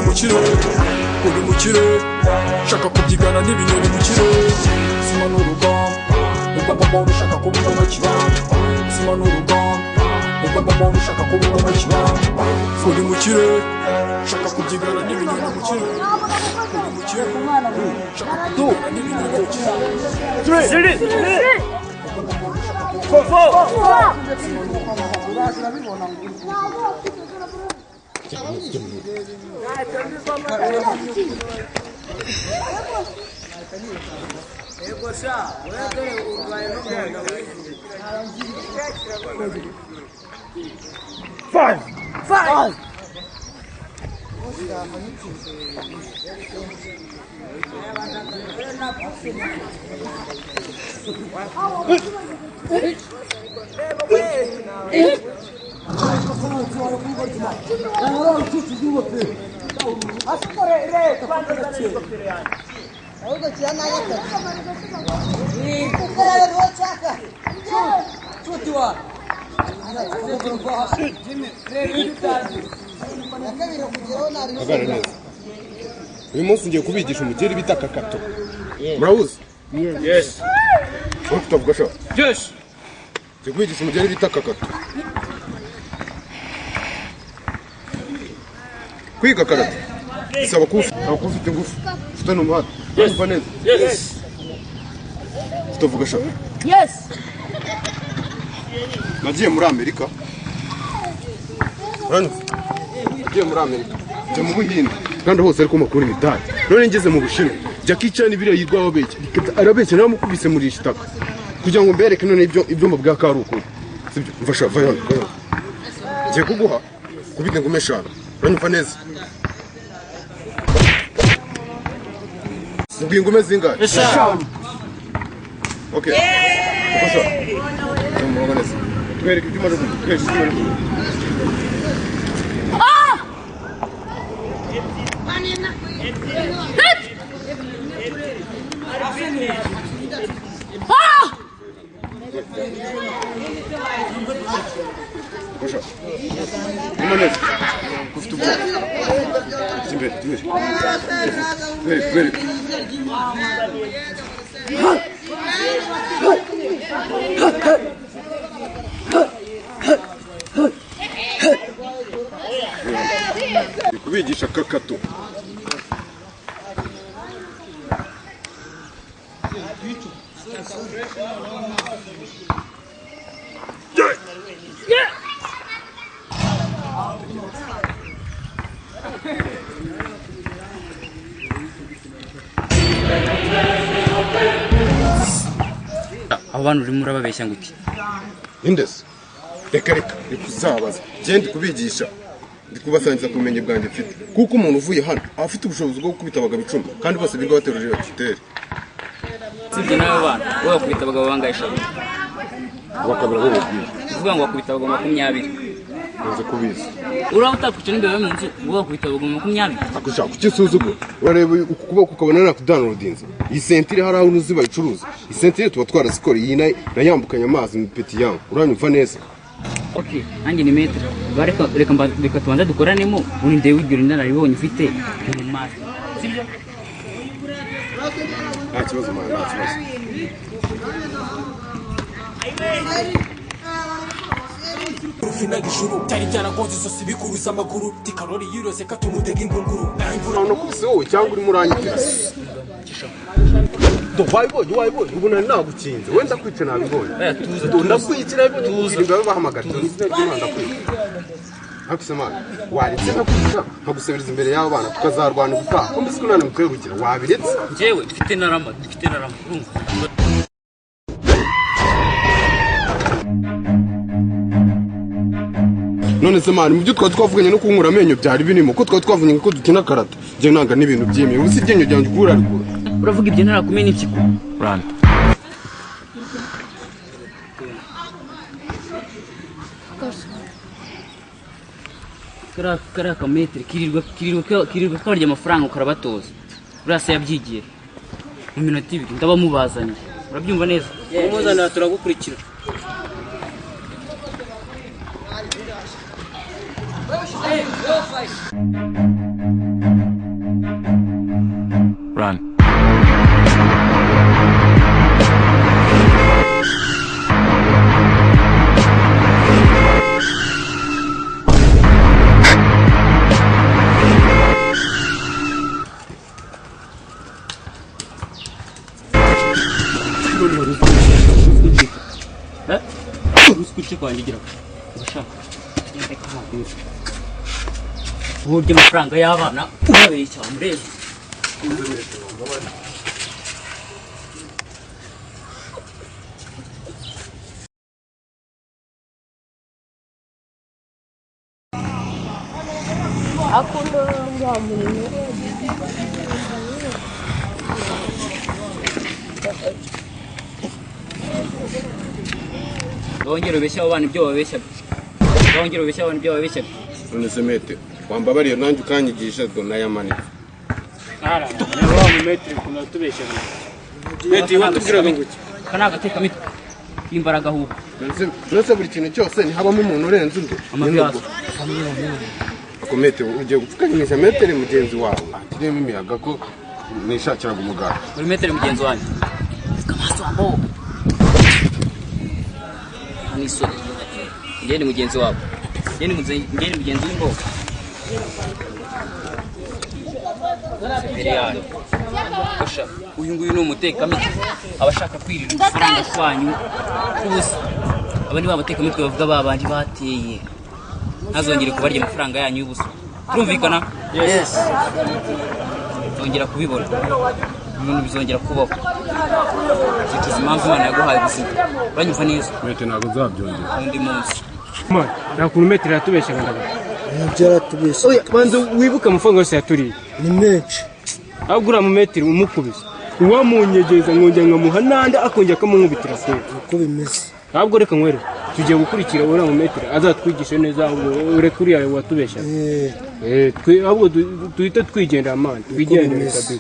mu kirere uri mu kirere shaka kubyigana n'ibinyoni mu kirere sima n'urugamba ubwo ushaka kubuza amakibamba sima n'urugamba ubwo ushaka kubuza amakibamba uri mu kirere shaka kubyigana n'ibinyoni mu kirere uri mu kirere shaka kubyigana n'ibinyoni mu kirere Five. uyu munsi ngiye kubigisha umugeri bita kakato murabuzi Yes. ufite ubwasha Yes. ngiye kubigisha umugeri bita kakato kwiga karate bisaba kuba ufite ingufu ufite n'umuhate wumva neza Yes. ufite ubwasha Yes. nagiye muri Amerika nagiye muri Amerika njya mu Buhinde kandi hose ariko makuru imidari none ngeze mu Bushinwa Jackie Chan biriya yirwaho beke arabeke naramukubise muri ishitaka kugira ngo mbereke none ibyo mubwa ka ruko sibyo mfasha vayo ngiye kuguha kubite ngume eshanu uranyumva neza ubwiye ngume zingahe Eshanu. okay mfasha mubona neza twereke ibyo umaze kugira Koşa. Numanet. Kuftu bu. Şimdi ver. Ver. Kubigisha kakato. abo bantu urimo urababeshya ngo iki Indese. Reka kuzabaza. Genda kubigisha. Ndikubasangiza kumenye bwanjye mfite. Kuko umuntu uvuye hano afite ubushobozi bwo gukubita abagabo 10 kandi bose biga bateruje kiteri. sibyo nawe bana wowe wakubita abagabo bangahe eshatu Bakabira bo bubwiye. uvuga ngo wakubita abagabo 20 Nze kubizi. uraba utakwica n'imbere mu nzu wowe wakubita abagabo 20 Akushaka kukisuzugo. Urareba ukuboko ukabona nakudownloadinze. Iyi sentire hari aho unuzi bayicuruza. Iyi sentire tuba twarazikora iyi nayambukanya amazi mu peti yangu. Uranyumva neza. okay nanjye ni metre reka tubanza dukoranemo ubundi ndewe ibyo inararibonye ufite mu mazi sibyo Nta kibazo mwana, nta kibazo. Rufina gishuru cyari cyaragonze isosi bikuruza amaguru tikarori yirose katumutega ingunguru Urabona ko se wowe cyangwa uri muranyitira. Do wayibonye ubu nari nagukinze wenda kwica nabibonye ndakwikira tuzi ngabe bahamagara tuzi n'Imana kwica akisema waretse nakwica nkagusabiriza imbere y'abo bana tukazarwana gutaha ko mbese none mukwegukira wabiretse njyewe mfite narama urumva none se mani mu byo twavuganye no kunkura amenyo byari binimo ko twavuganye ko dukina karate je nanga n'ibintu byemeye ubu si ibyenyo byanjye ukura rikura uravuga ibyo narakumenya n'ipyiko uranda kariya kametero kirirwa kabarya amafaranga ukarabatoza urasa yabyigiye mu minota 2 ndaba mubazaniye urabyumva neza umuzanira turagukurikira Hey, Run. Ruskuce kwandigira urashaka burya amafaranga y'abana urabeye cyane rero akunda ngambulini Wongera ubeshya abana ibyo babeshya. Wongera ubeshya abana ibyo babeshya. none se mete wambabariye nanjye ukanyigisha do nayamanitse Ara, wa mu metri kuna tubeshya. Meti watubwiraga ngo iki? Kana agateka mitwe. Imbaraga ahubwo. none buri kintu cyose ntihabamo umuntu urenze undi Amabiyazo. ako mete ugiye gupfukanyiriza metero mugenzi wawe akiremo imiyaga ko nishakiraga umugara Buri metero mugenzi wanjye. Kamaso ambo. Aniso. Ngeni mugenzi wabo. Ngeni mugenzi w'imboga. Imperial. Kasha, uyu nguyu ni umutekamutwe abashaka kwirira ifaranga kwanyu kubusa. Aba ni babatekamutwe bavuga babandi bateye. Ntazongere kubarya amafaranga yanyu y'ubusa. Turumvikana? Yes. Tongera kubibona. Ibintu bizongera kubaho. Zikiza impamvu Imana yaguhaye ubuzima. Uranyumva neza? mete ntabwo nzabyongera Undi munsi. Man, nta kuntu metri yatubeshya ndaga. byaratubeshye Oya, banza wibuka amafaranga yose yaturiye. ni menshi Ahubwo uriya mu metri umukubise. Uwamunyegeza nkongera nkamuha n'andi akongera akamunkubitira se. uko bimeze Ahubwo reka nkwere. Tugiye gukurikira uriya mu metri azatwigishe neza ahubwo ureke uriya watubeshya. Ahubwo duhita twigendera man. Twigendera kabisa.